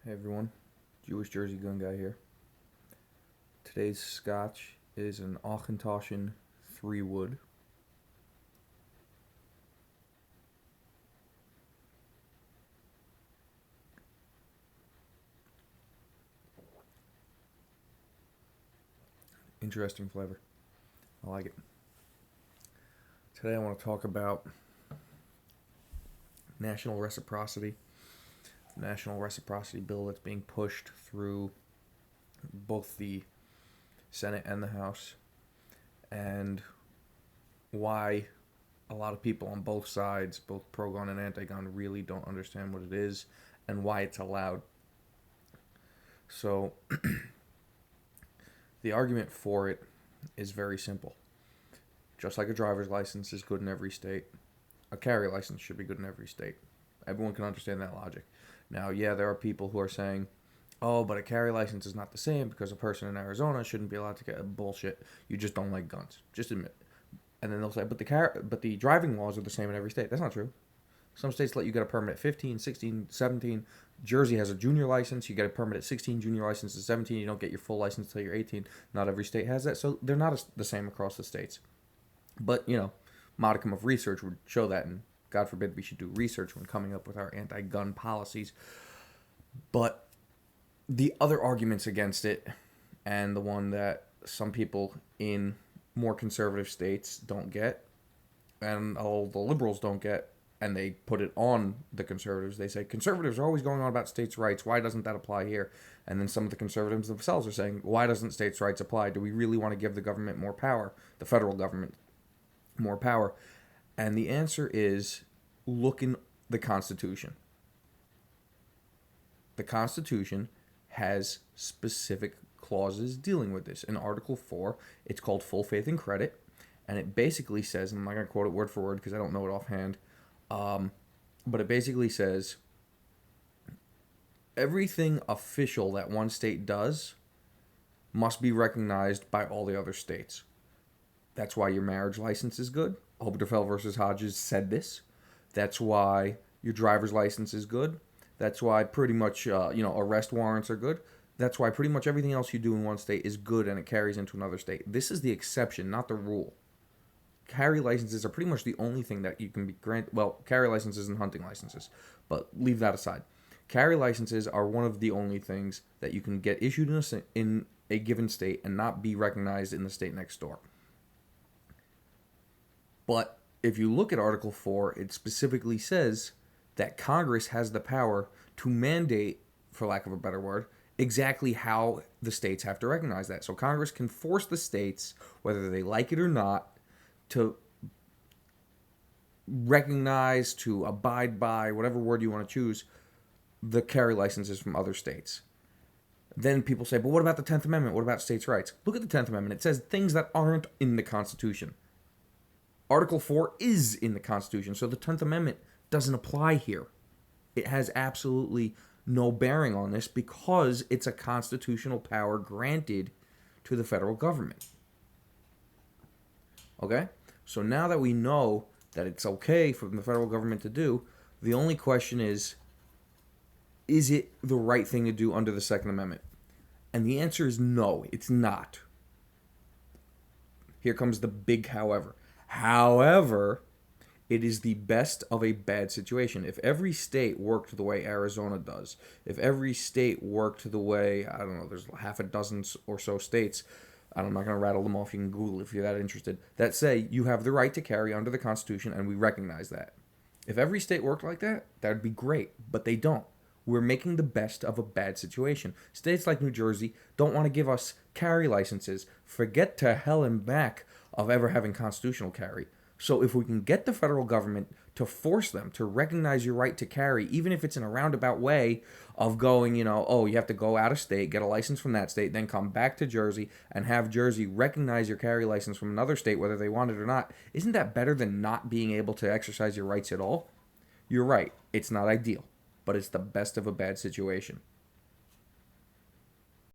Hey everyone, Jewish Jersey Gun Guy here. Today's scotch is an Auchentoshan 3 wood. Interesting flavor. I like it. Today I want to talk about national reciprocity. The national reciprocity bill that's being pushed through both the Senate and the House, and why a lot of people on both sides, both pro-gun and anti-gun, really don't understand what it is and why it's allowed. So, the argument for it is very simple. Just like a driver's license is good in every state, a carry license should be good in every state. Everyone can understand that logic. Now, yeah, there are people who are saying, oh, but a carry license is not the same because a person in Arizona shouldn't be allowed to get bullshit. You just don't like guns. Just admit it. And then they'll say, but the driving laws are the same in every state. That's not true. Some states let you get a permit at 15, 16, 17. Jersey has a junior license. You get a permit at 16, junior license at 17. You don't get your full license until you're 18. Not every state has that. So they're not the same across the states. But, modicum of research would show that. And God forbid we should do research when coming up with our anti-gun policies. But the other arguments against it, and the one that some people in more conservative states don't get, and all the liberals don't get, and they put it on the conservatives. They say, conservatives are always going on about states' rights. Why doesn't that apply here? And then some of the conservatives themselves are saying, why doesn't states' rights apply? Do we really want to give the government more power, the federal government more power? And the answer is, look in the Constitution. The Constitution has specific clauses dealing with this. In Article 4, it's called full faith and credit. And it basically says, and I'm not going to quote it word for word because I don't know it offhand, but it basically says everything official that one state does must be recognized by all the other states. That's why your marriage license is good. Obergefell versus Hodges said this. That's why your driver's license is good. That's why pretty much, arrest warrants are good. That's why pretty much everything else you do in one state is good and it carries into another state. This is the exception, not the rule. Carry licenses are pretty much the only thing that you can be granted. Well, carry licenses and hunting licenses, but leave that aside. Carry licenses are one of the only things that you can get issued in a given state and not be recognized in the state next door. But if you look at Article 4, it specifically says that Congress has the power to mandate, for lack of a better word, exactly how the states have to recognize that. So Congress can force the states, whether they like it or not, to recognize, to abide by, whatever word you want to choose, the carry licenses from other states. Then people say, but what about the 10th Amendment? What about states' rights? Look at the 10th Amendment. It says things that aren't in the Constitution. Article 4 is in the Constitution, so the 10th Amendment doesn't apply here. It has absolutely no bearing on this because it's a constitutional power granted to the federal government. Okay? So now that we know that it's okay for the federal government to do, the only question is it the right thing to do under the Second Amendment? And the answer is no, it's not. Here comes the big however. However, it is the best of a bad situation. If every state worked the way Arizona does, if every state worked the way, I don't know, there's half a dozen or so states, I'm not going to rattle them off, you can Google if you're that interested, that say you have the right to carry under the Constitution and we recognize that. If every state worked like that, that would be great, but they don't. We're making the best of a bad situation. States like New Jersey don't want to give us carry licenses. Forget to hell and back of ever having constitutional carry. So if we can get the federal government to force them to recognize your right to carry, even if it's in a roundabout way of going, you have to go out of state, get a license from that state, then come back to Jersey and have Jersey recognize your carry license from another state, whether they want it or not, isn't that better than not being able to exercise your rights at all? You're right. It's not ideal, but it's the best of a bad situation.